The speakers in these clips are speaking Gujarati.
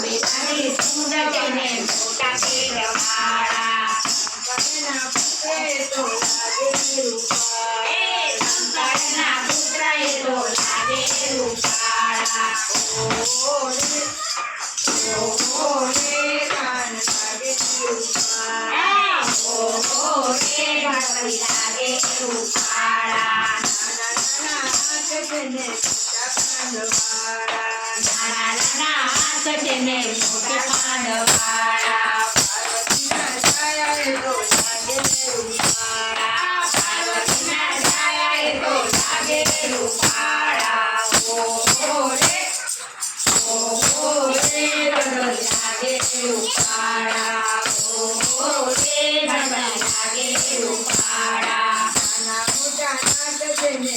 બેટાની સુંદર તેને મોટા પેટવાળા શંકરના પુત્રે તો લાગે રૂપાળા. એ શંકરના પુત્ર એ તો લાગે રૂપાળા ઓહો રે કાન લાગે રૂપાળા. ઓહો રે ગણપતિ લાગે રૂપાળા નાના હાથ તેને મોટા કાંડવાળા. નાના નાના હાથ તેને મોટા કાંડવાળા પાર્વતીના છાયા એ તો લાગે રૂપાળા. પાર્વતીના છાયા એ તો લાગે રૂપાળા ઓહો રે ગણપતિ લાગે રૂપાળા ઓહો રે ગણપતિ લાગે રૂપાળા નાના મોટા નાથ તેને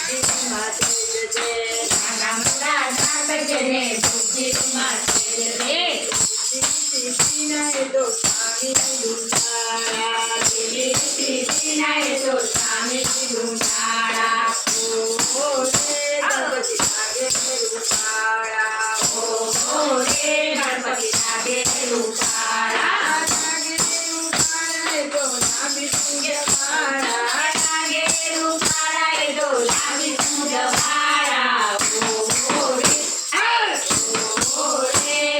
બુદ્ધિમાં તેજ છે. નાના મોટા નાથ તેને બુદ્ધિમાં તેજ છે. સિદ્ધિના એ તો સ્વામી રૂપાળા. સિદ્ધિના એ તો સ્વામી રૂપાળા ઓહો રે ગણપતિ લાગે રૂપાળા. ઓહો રે ગણપતિ લાગે રૂપાળા લાગે રૂપાળા એ તો લાંબી સૂંઢવાળા. લાગે રૂપાળા એ તો લાંબી સૂંઢવાળા ઓહો રે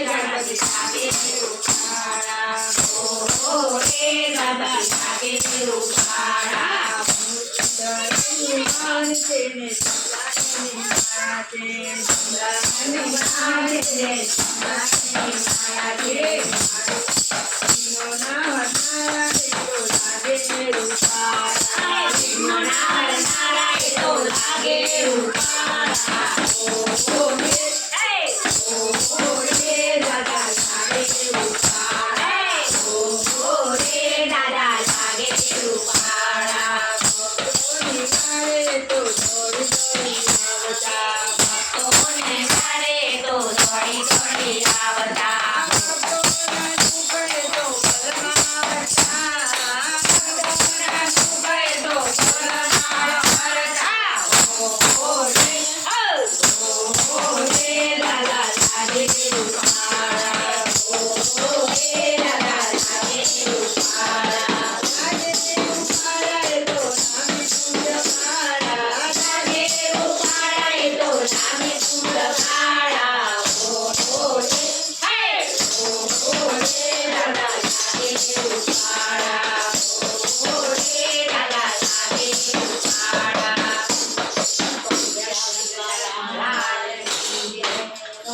ગણપતિ લાગે રૂપાળા ઓહો રે ગણપતિ લાગે રૂપાળા સુંદરનું માન તેને સુંદરની માયા છે. સુંદરનું માન તેને સુંદરની માયા છે. નો નારા એ તો લાગે રૂપાળા. નારા એ તો લાગે રૂપાળા ઓહો રે